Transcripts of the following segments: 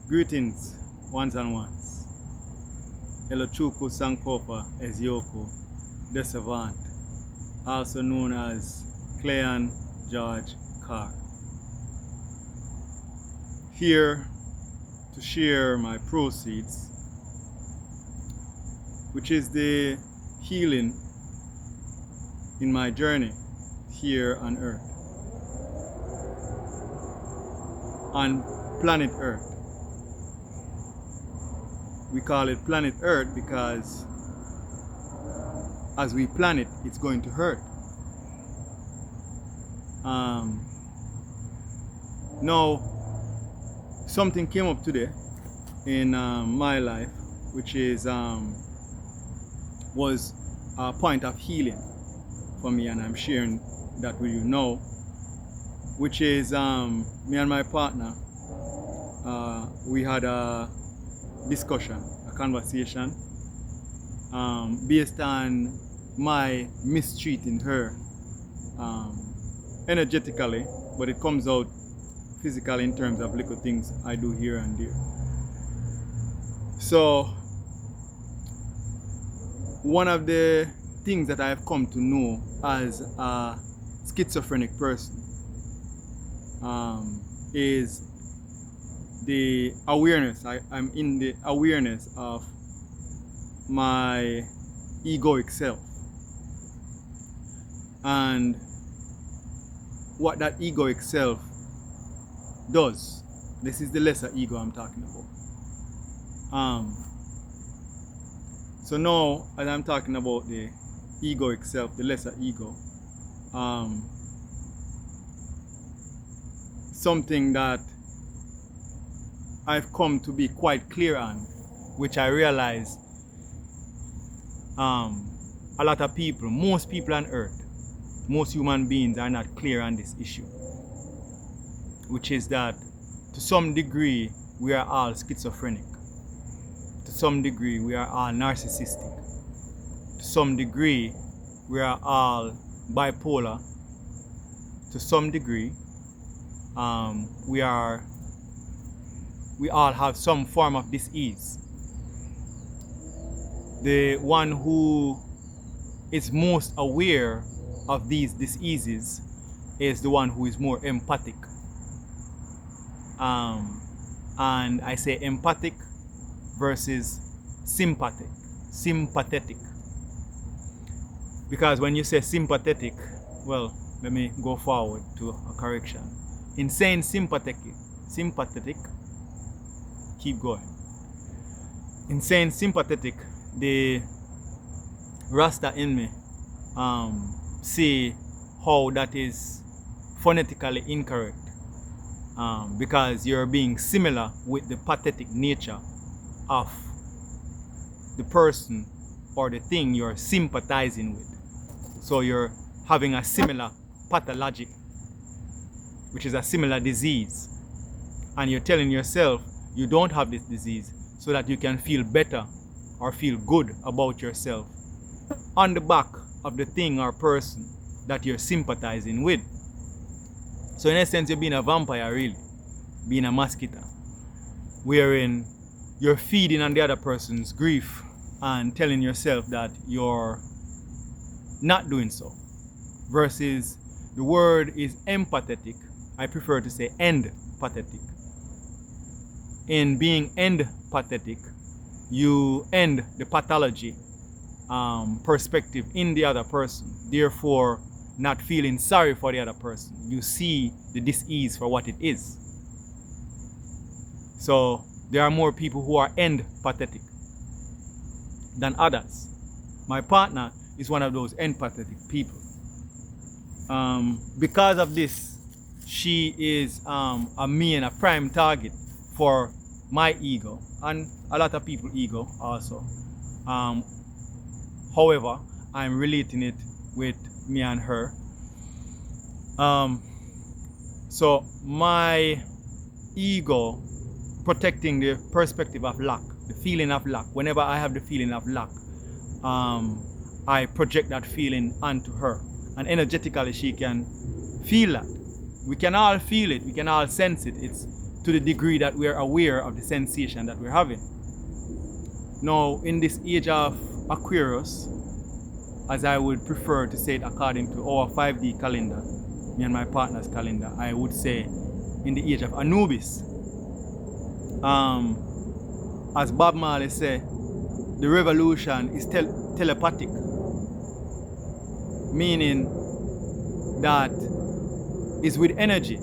Greetings, ones and ones. Elochuku Sankopa Ezioku Desavant, also known as Cleon George Carr. Here to share my proceeds, which is the healing in my journey here on Earth, on planet Earth. We call it planet Earth because as we plan it, it's going to hurt. Now, something came up today in my life, which is was a point of healing for me, and I'm sharing that with you now, which is me and my partner. We had a discussion, a conversation, based on my mistreating her energetically, but it comes out physically in terms of little things I do here and there. So one of the things that I have come to know as a schizophrenic person is the awareness. I'm in the awareness of my egoic self and what that egoic self does. This is the lesser ego I'm talking about. So now, as I'm talking about the egoic self, the lesser ego, something that I've come to be quite clear on, which I realize a lot of people, most people on earth, most human beings are not clear on this issue, which is that to some degree we are all schizophrenic, to some degree we are all narcissistic, to some degree we are all bipolar, to some degree we all have some form of disease. The one who is most aware of these diseases is the one who is more empathic. And I say empathic versus sympathetic. Because when you say sympathetic, well, let me go forward to a correction. In saying sympathetic, keep going. In saying sympathetic, the Rasta in me see how that is phonetically incorrect, because you're being similar with the pathetic nature of the person or the thing you're sympathizing with. So you're having a similar pathologic, which is a similar disease, and you're telling yourself you don't have this disease so that you can feel better or feel good about yourself on the back of the thing or person that you're sympathizing with. So in essence, you're being a vampire, really, being a mosquito, wherein you're feeding on the other person's grief and telling yourself that you're not doing so. Versus the word is empathetic. I prefer to say endpathetic. In being endpathetic, you end the pathology perspective in the other person, therefore not feeling sorry for the other person. You see the disease for what it is. So there are more people who are endpathetic than others. My partner is one of those empathetic people. Because of this, she is a main, a prime target for my ego and a lot of people's ego also. However, I'm relating it with me and her. So my ego protecting the perspective of lack, the feeling of lack. Whenever I have the feeling of lack, I project that feeling onto her, and energetically she can feel that. We can all feel it, we can all sense it. to the degree that we're aware of the sensation that we're having. Now, in this age of Aquarius, as I would prefer to say it according to our 5D calendar, me and my partner's calendar, I would say in the age of Anubis. As Bob Marley said, the revolution is telepathic, meaning that it's with energy.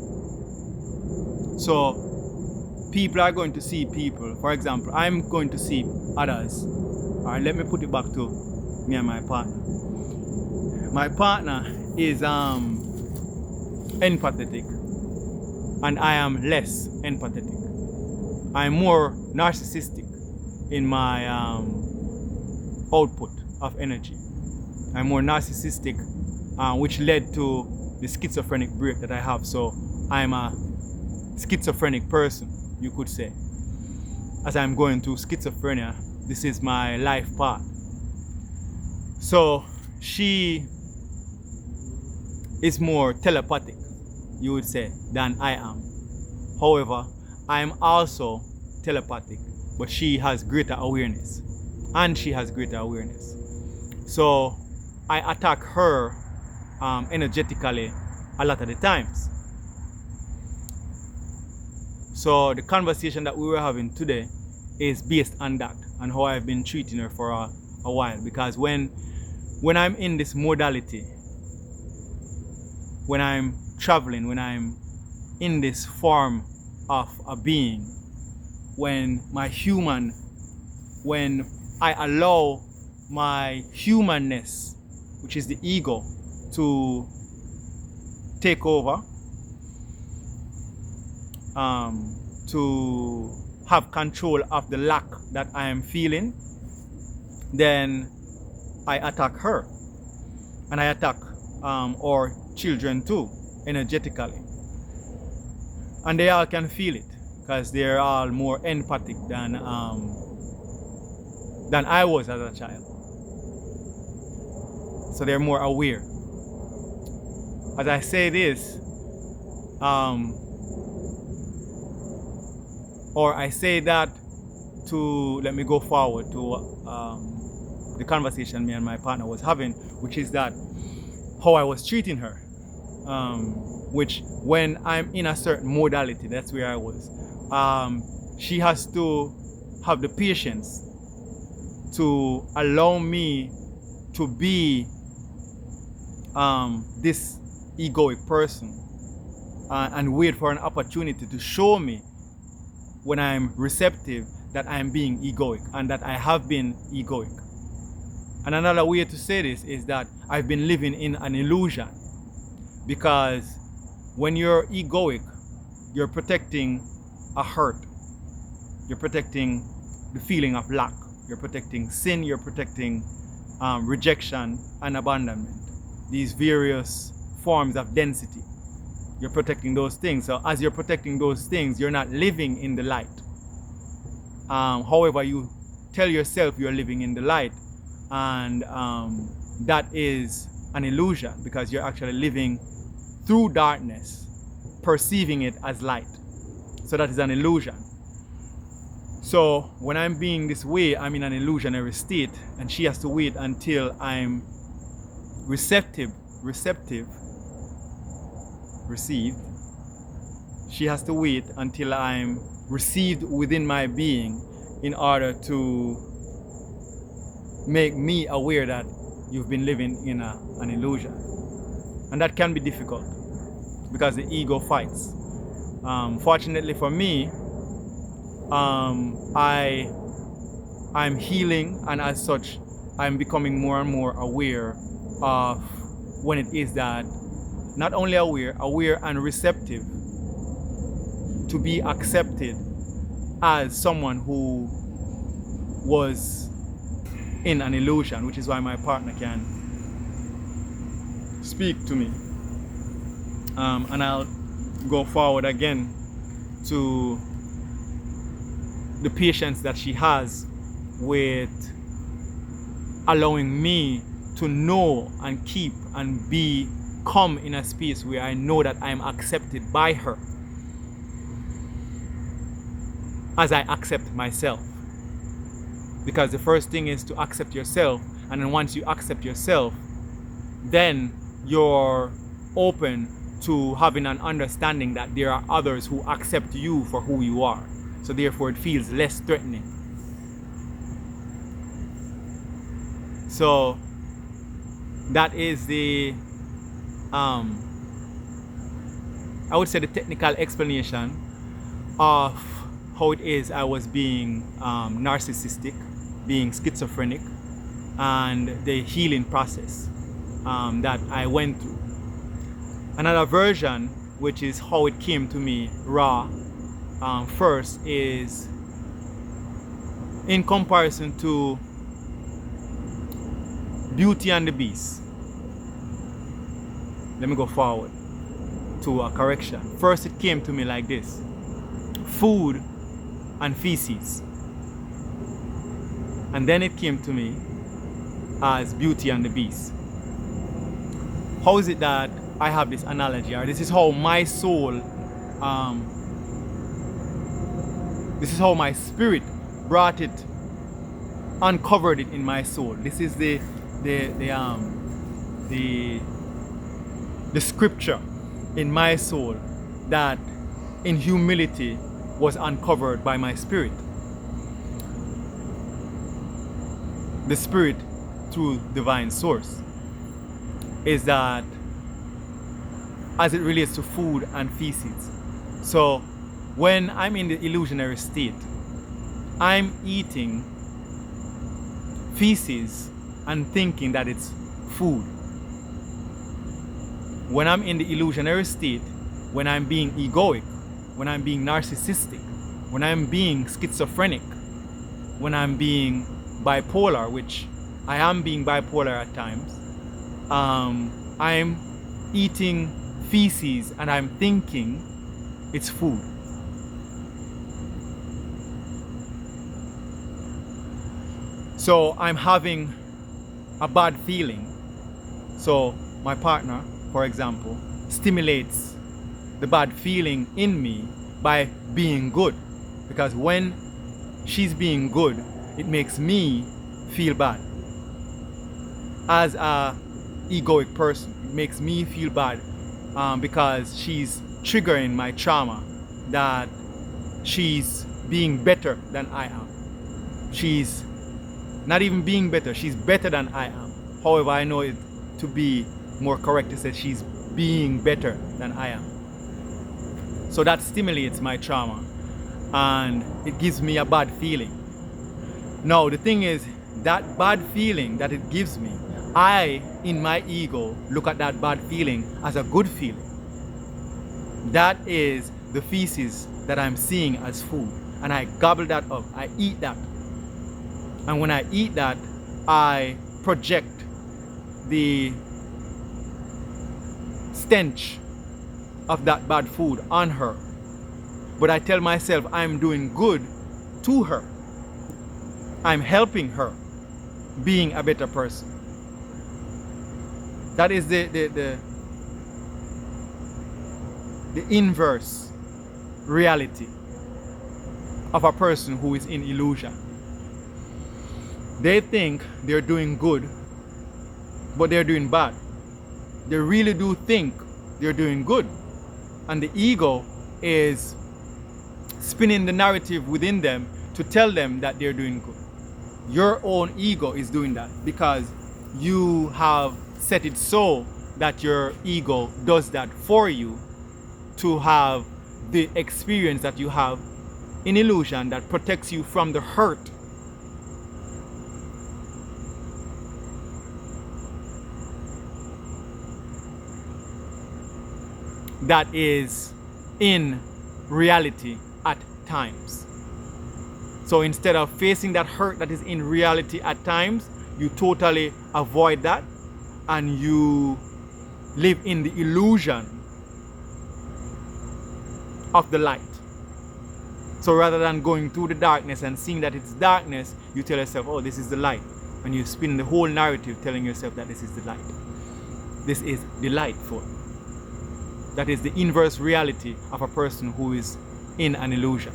So people are going to see people. For example, I'm going to see others. All right, let me put it back to me and my partner. My partner is empathetic, and I am less empathetic. I'm more narcissistic in my output of energy. I'm more narcissistic, which led to the schizophrenic break that I have. So I'm a schizophrenic person, you could say. As I'm going through schizophrenia, this is my life path. So she is more telepathic, you would say, than I am. However, I am also telepathic, but she has greater awareness, and she has greater awareness. So I attack her energetically a lot of the times. So the conversation that we were having today is based on that and how I've been treating her for a while. Because when I'm in this modality, when I'm traveling, when I'm in this form of a being, when I allow my humanness, which is the ego, to take over, to have control of the lack that I am feeling, then I attack her. And I attack our children too, energetically. And they all can feel it, because they're all more empathic than I was as a child. So they're more aware. As I say this, or I say that to, let me go forward to the conversation me and my partner was having, which is that how I was treating her, which when I'm in a certain modality, that's where I was. She has to have the patience to allow me to be this egoic person, and wait for an opportunity to show me when I'm receptive that I'm being egoic and that I have been egoic. And another way to say this is that I've been living in an illusion, because when you're egoic, you're protecting a hurt, you're protecting the feeling of lack, you're protecting sin, you're protecting rejection and abandonment, these various forms of density. You're protecting those things. So as you're protecting those things, you're not living in the light. However, you tell yourself you're living in the light, and that is an illusion, because you're actually living through darkness, perceiving it as light. So that is an illusion. So when I'm being this way, I'm in an illusionary state, and she has to wait until I'm received. She has to wait until I'm received within my being in order to make me aware that you've been living in an illusion. And that can be difficult, because the ego fights. Fortunately for me, I'm healing, and as such, I'm becoming more and more aware of when it is that, not only aware and receptive to be accepted as someone who was in an illusion, which is why my partner can speak to me. And I'll go forward again to the patience that she has with allowing me to know and keep and come in a space where I know that I'm accepted by her. as I accept myself. Because the first thing is to accept yourself, and then once you accept yourself, then you're open to having an understanding that there are others who accept you for who you are. So therefore it feels less threatening. So that is the I would say the technical explanation of how it is I was being narcissistic, being schizophrenic, and the healing process that I went through. Another version, which is how it came to me raw first, is in comparison to Beauty and the Beast. Let me go forward to a correction. First it came to me like this: food and feces. And then it came to me as Beauty and the Beast. How is it that I have this analogy, or this is how my soul, this is how my spirit brought it, uncovered it in my soul. This is the scripture in my soul that in humility was uncovered by my spirit. The spirit through divine source is that as it relates to food and feces. So when I'm in the illusionary state, I'm eating feces and thinking that it's food. When I'm in the illusionary state, when I'm being egoic, when I'm being narcissistic, when I'm being schizophrenic, when I'm being bipolar, which I am being bipolar at times, I'm eating feces and I'm thinking it's food. So I'm having a bad feeling. So my partner, for example, stimulates the bad feeling in me by being good. Because when she's being good, it makes me feel bad. As a egoic person, it makes me feel bad because she's triggering my trauma, that she's being better than I am. She's not even being better, she's better than I am. However, I know it to be more correct to say she's being better than I am. So that stimulates my trauma and it gives me a bad feeling. Now the thing is, that bad feeling that it gives me, I, in my ego, look at that bad feeling as a good feeling. That is the feces that I'm seeing as food. And I gobble that up, I eat that. And when I eat that, I project the stench of that bad food on her. But I tell myself I'm doing good to her. I'm helping her being a better person. That is the inverse reality of a person who is in illusion. They think they're doing good, but they're doing bad. They really do think they're doing good. And the ego is spinning the narrative within them to tell them that they're doing good. Your own ego is doing that because you have set it so that your ego does that for you to have the experience that you have in illusion that protects you from the hurt. That is in reality at times. So instead of facing that hurt that is in reality at times, you totally avoid that and you live in the illusion of the light. So rather than going through the darkness and seeing that it's darkness, you tell yourself, oh, this is the light. And you spin the whole narrative telling yourself that this is the light. This is delightful. That is the inverse reality of a person who is in an illusion.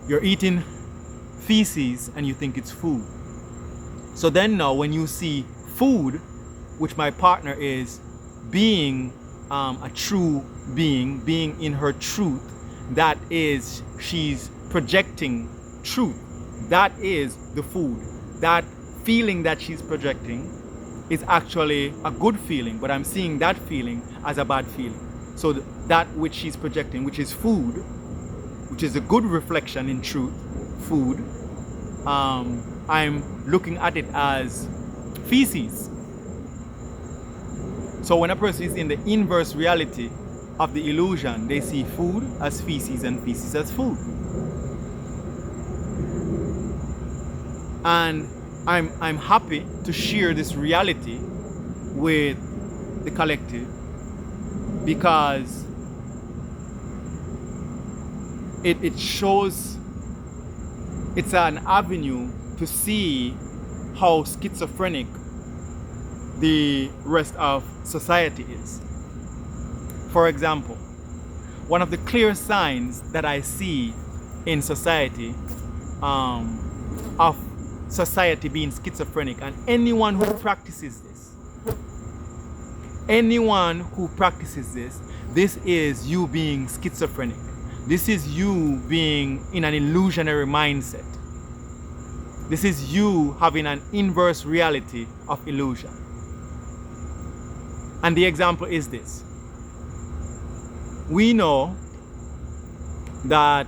You're eating feces and you think it's food. So then now when you see food, which my partner is, being a true being in her truth, that is, she's projecting truth. That is the food. That feeling that she's projecting is actually a good feeling, but I'm seeing that feeling as a bad feeling. So that which she's projecting, which is food, which is a good reflection in truth, food, I'm looking at it as feces. So when a person is in the inverse reality of the illusion, they see food as feces and feces as food. And I'm happy to share this reality with the collective, because it shows, it's an avenue to see how schizophrenic the rest of society is. For example, one of the clear signs that I see in society of society being schizophrenic, and anyone who practices this, this is you being schizophrenic. This is you being in an illusionary mindset. This is you having an inverse reality of illusion. And the example is this. We know that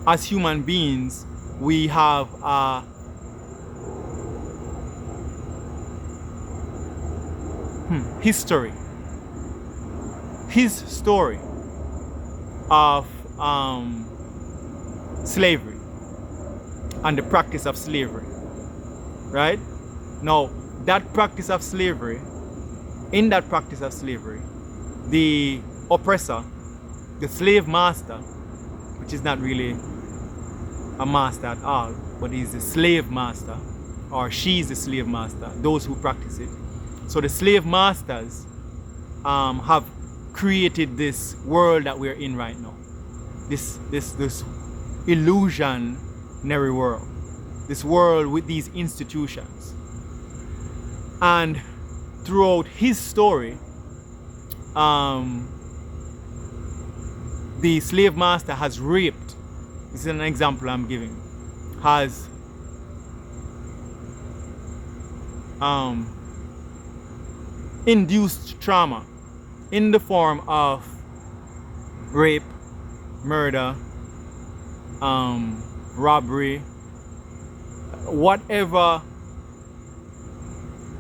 as human beings, we have a history. His story of slavery and the practice of slavery, right? Now, that practice of slavery, in that practice of slavery, the oppressor, the slave master, which is not really a master at all, but he's the slave master, or she's the slave master, those who practice it. So the slave masters have created this world that we're in right now. This illusionary world. This world with these institutions. And throughout his story, the slave master has raped, this is an example I'm giving, has induced trauma in the form of rape, murder, robbery, whatever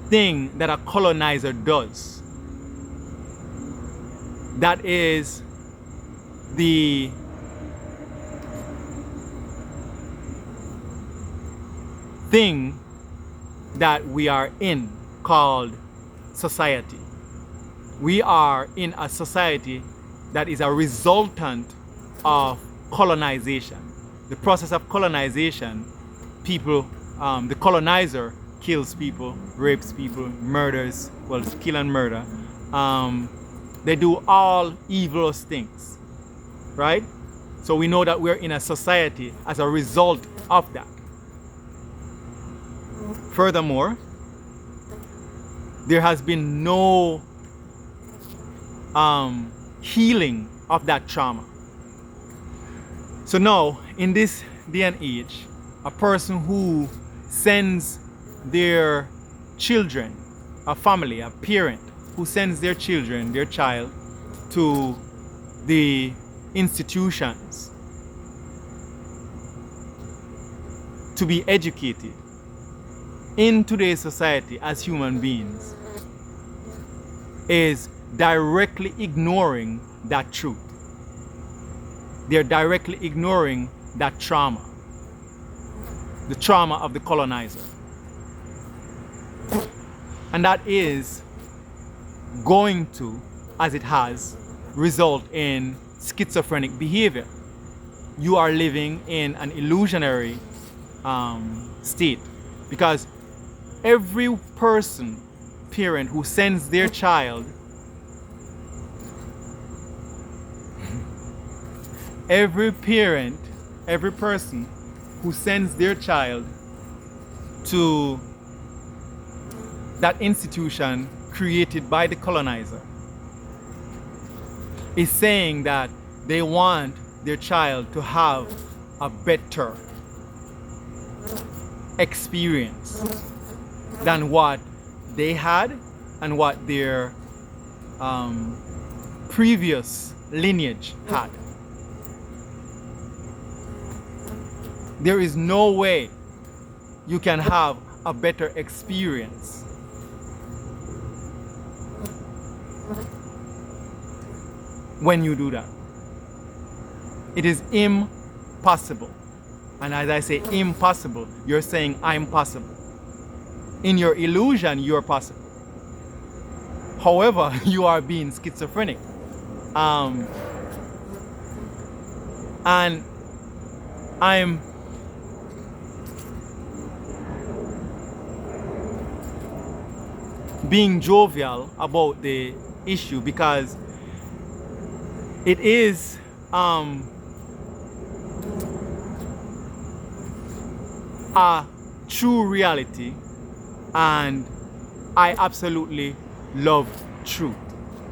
thing that a colonizer does. That is the thing that we are in, called society. We are in a society that is a resultant of colonization. The process of colonization, people, the colonizer kills people, rapes people, murders, well, kill and murder. They do all evil things, right? So we know that we're in a society as a result of that. Furthermore, there has been no healing of that trauma. So now, in this day and age, a person who sends their children, a family, a parent who sends their children, their child, to the institutions to be educated in today's society as human beings is directly ignoring that truth. They're directly ignoring that trauma, the trauma of the colonizer. And that is going to, as it has, result in schizophrenic behavior. You are living in an illusionary state, because every person, parent who sends their child, every parent every person who sends their child to that institution created by the colonizer is saying that they want their child to have a better experience than what they had and what their previous lineage had. There is no way you can have a better experience when you do that. It is impossible. And as I say impossible, you're saying I'm possible. In your illusion, you're possible. However, you are being schizophrenic. And I'm being jovial about the issue because it is a true reality, and I absolutely love truth.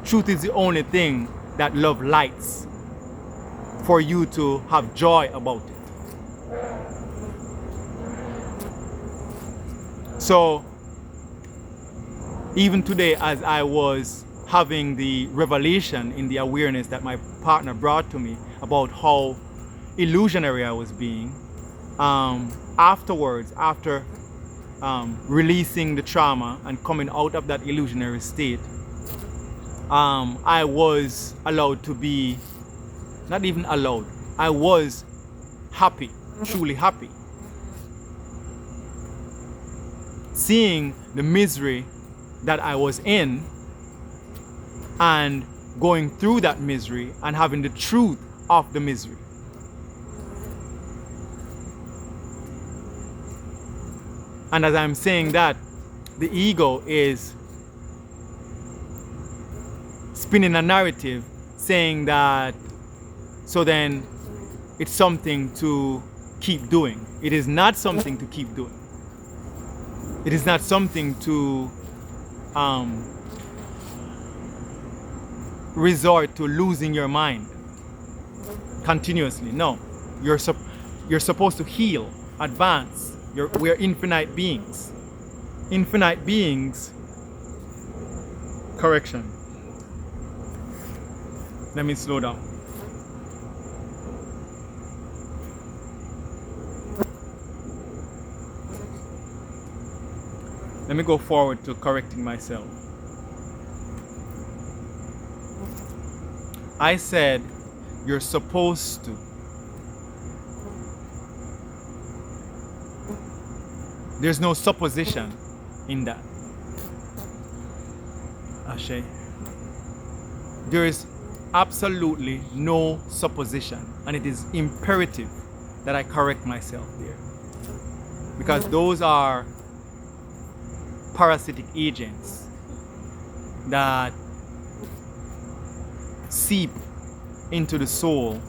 Truth is the only thing that love lights for you to have joy about it. So even today, as I was having the revelation in the awareness that my partner brought to me about how illusionary I was being, afterwards, after releasing the trauma and coming out of that illusionary state, I was allowed to be, not even allowed, I was happy, truly happy. Seeing the misery that I was in and going through that misery and having the truth of the misery. And as I'm saying that, the ego is spinning a narrative saying that, so then it's something to keep doing. It is not something to keep doing. It is not something to resort to losing your mind continuously. No, you're supposed to heal, advance. We're infinite beings. Infinite beings. Correction. Let me slow down. Let me go forward to correcting myself. I said you're supposed to. There's no supposition in that. Ashe. There is absolutely no supposition, and it is imperative that I correct myself there. Because those are parasitic agents that seep into the soul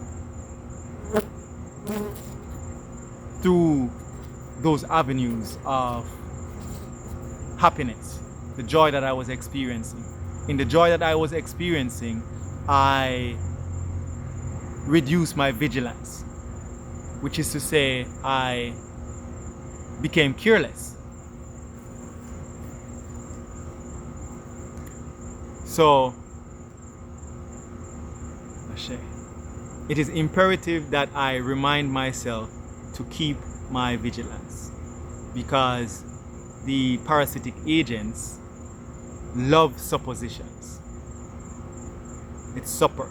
through those avenues of happiness, the joy that I was experiencing. In the joy that I was experiencing, I reduced my vigilance, which is to say, I became careless. So, it is imperative that I remind myself to keep my vigilance, because the parasitic agents love suppositions. It's supper.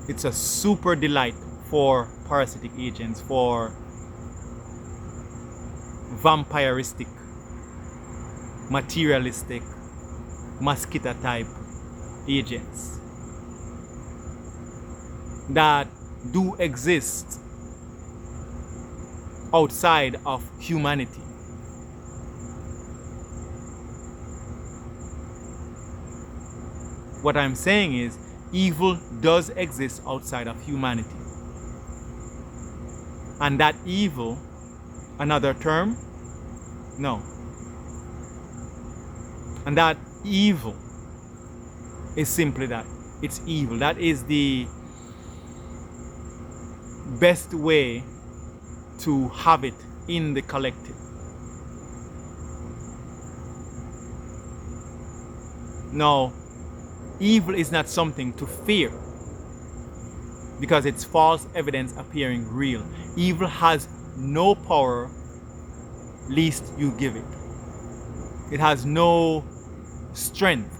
It's a super delight for parasitic agents, for vampiristic, materialistic, mosquito type agents that do exist outside of humanity. What I'm saying is, evil does exist outside of humanity. And that evil, another term? No. And that evil is simply that. It's evil. That is the best way to have it in the collective. Now, evil is not something to fear because it's false evidence appearing real. Evil has no power lest you give it. It has no strength.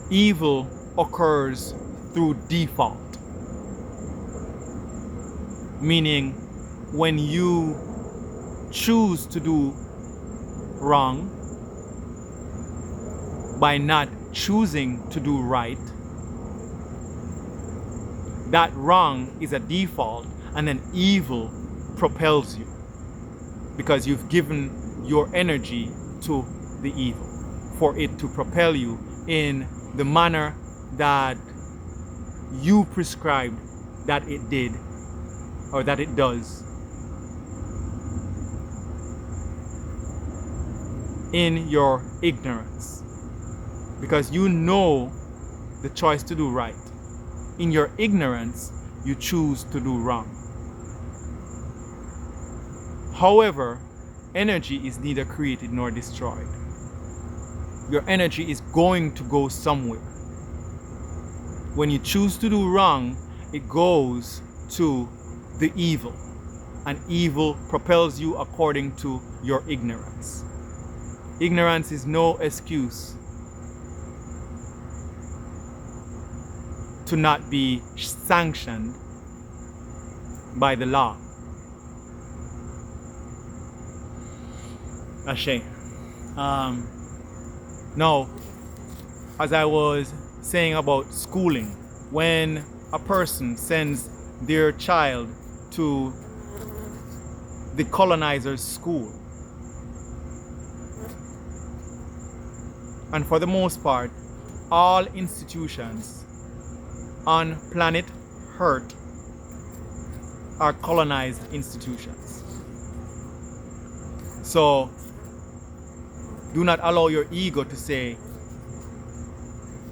Evil occurs through default, meaning when you choose to do wrong by not choosing to do right, that wrong is a default, and then evil propels you because you've given your energy to the evil for it to propel you in the manner that you prescribed that it did or that it does in your ignorance, because you know the choice to do right. In your ignorance, you choose to do wrong. However, energy is neither created nor destroyed. Your energy is going to go somewhere. When you choose to do wrong, it goes to the evil, and evil propels you according to your ignorance. Ignorance is no excuse to not be sanctioned by the law. Ashe. Now, as I was saying about schooling, when a person sends their child to the colonizer's school, and for the most part, all institutions on planet Earth are colonized institutions. So, do not allow your ego to say,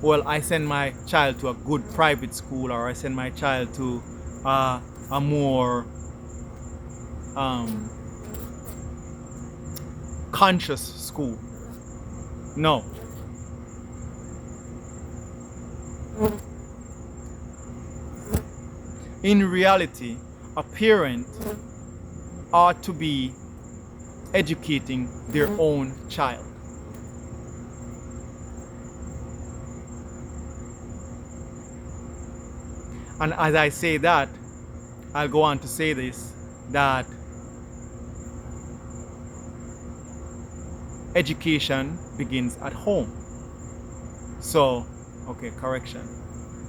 well, I send my child to a good private school, or I send my child to a more conscious school. No. In reality, a parent ought to be educating their own child. And as I say that, I'll go on to say this, that education begins at home. So, okay, correction.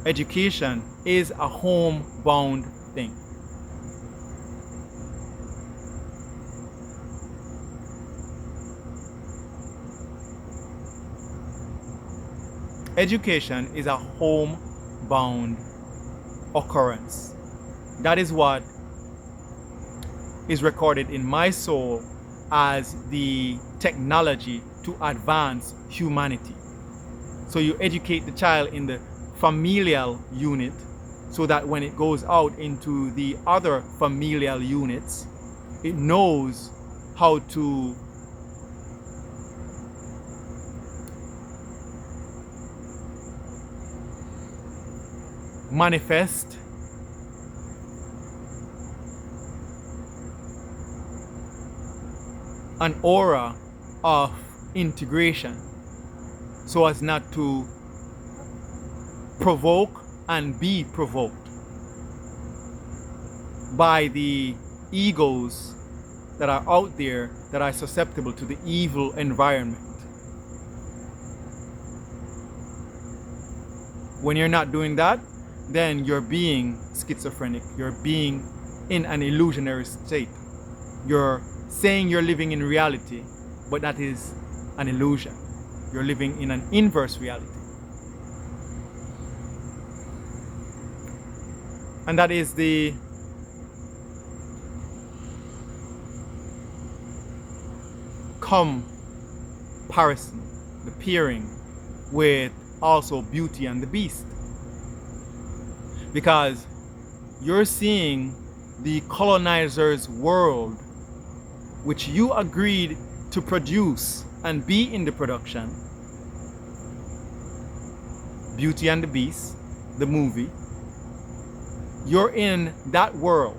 Education is a homebound thing. Education is a homebound occurrence. That is what is recorded in my soul as the technology to advance humanity. So you educate the child in the familial unit so that when it goes out into the other familial units, it knows how to manifest an aura of integration so as not to provoke and be provoked by the egos that are out there that are susceptible to the evil environment. When you're not doing that, then you're being schizophrenic. You're being in an illusionary state. You're saying you're living in reality, but that is an illusion. You're living in an inverse reality. And that is the comparison, the pairing with also Beauty and the Beast. Because you're seeing the colonizer's world, which you agreed to produce and be in the production. Beauty and the Beast, the movie. You're in that world.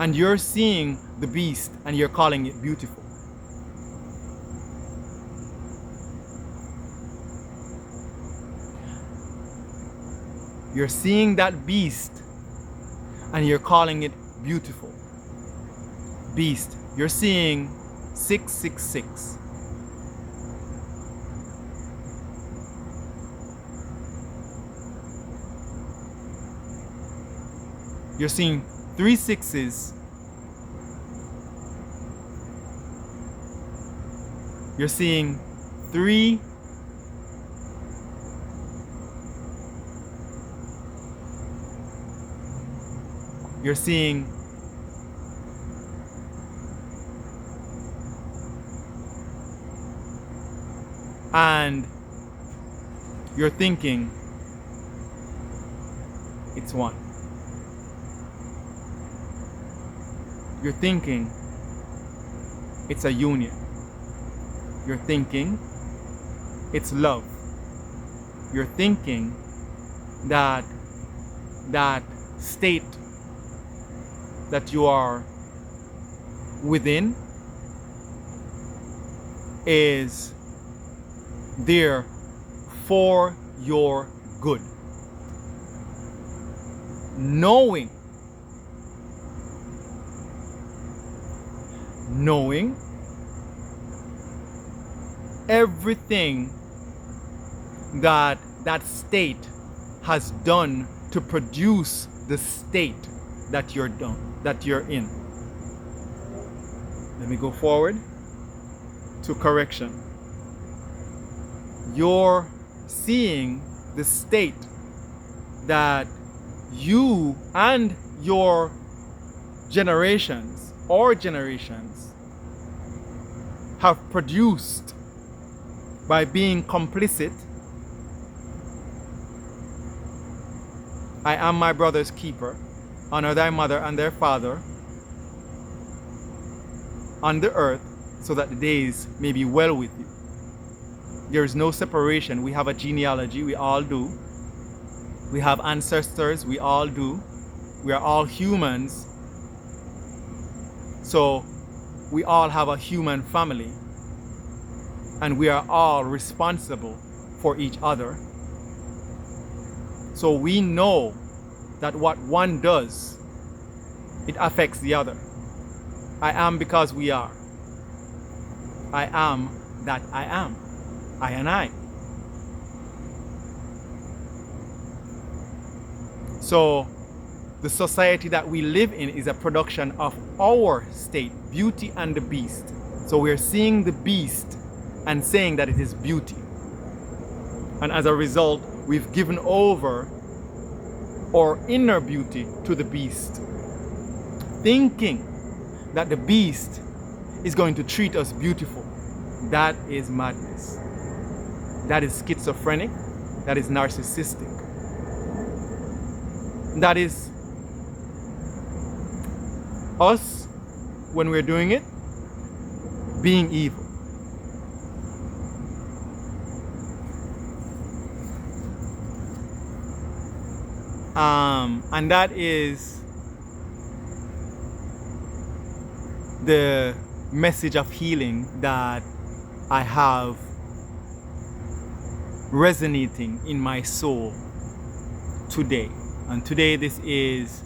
And you're seeing the beast and you're calling it beautiful. You're seeing that beast and you're calling it beautiful. Beast. You're seeing 666. You're seeing 3 6s. You're seeing 3 you're seeing and you're thinking it's 1. You're thinking it's a union. You're thinking it's love. You're thinking that that state that you are within is there for your good. Knowing everything that that state has done to produce the state that you're in. Let me go forward to correction. You're seeing the state that you and your generations have produced by being complicit. I am my brother's keeper. Honor thy mother and their father on the earth, so that the days may be well with you. There is no separation. We have a genealogy, we all do. We have ancestors, we all do. We are all humans. So we all have a human family. And we are all responsible for each other. So we know that what one does, it affects the other. I am because we are. I am that I am. I and I. So the society that we live in is a production of our state, Beauty and the Beast. So we're seeing the beast and saying that it is beauty. And as a result, we've given over our inner beauty to the beast, thinking that the beast is going to treat us beautiful. That is madness. That is schizophrenic. That is narcissistic. That is us, when we're doing it, being evil. And that is the message of healing that I have resonating in my soul today. And today this is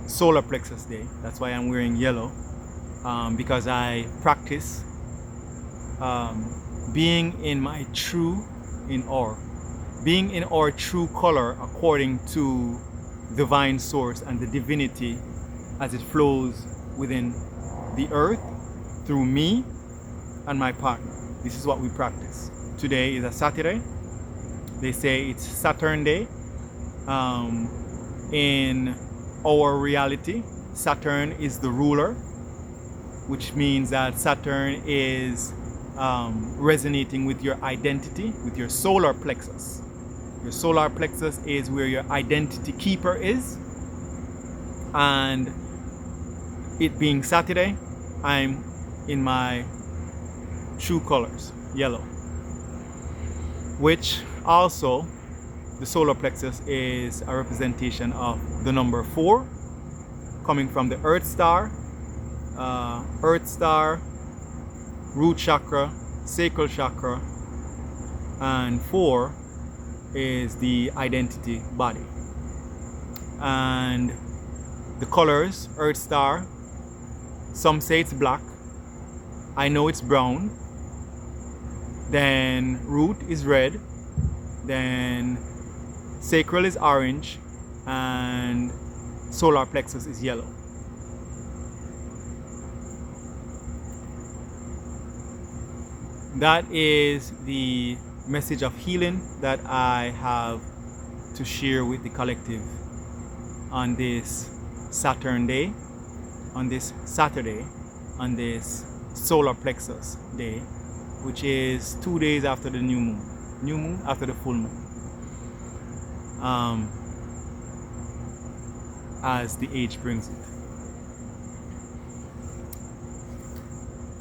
solar plexus day. That's why I'm wearing yellow, because I practice being in my true, being in our true color according to divine source and the divinity as it flows within the earth through me and my partner. This is what we practice. Today is a Saturday. They say it's Saturn Day. In our reality, Saturn is the ruler, which means that Saturn is resonating with your identity, with your solar plexus. Your solar plexus is where your identity keeper is. And it being Saturday, I'm in my true colors, yellow. Which also, the solar plexus is a representation of the number 4, coming from the Earth star, root chakra, sacral chakra, and 4 is the identity body. And the colors, Earth star, some say it's black, I know it's brown, then root is red, then sacral is orange, and solar plexus is yellow. That is the message of healing that I have to share with the collective on this Saturn day, on this Saturday, on this solar plexus day, which is 2 days after the new moon after the full moon, as the age brings it.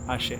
Ashe.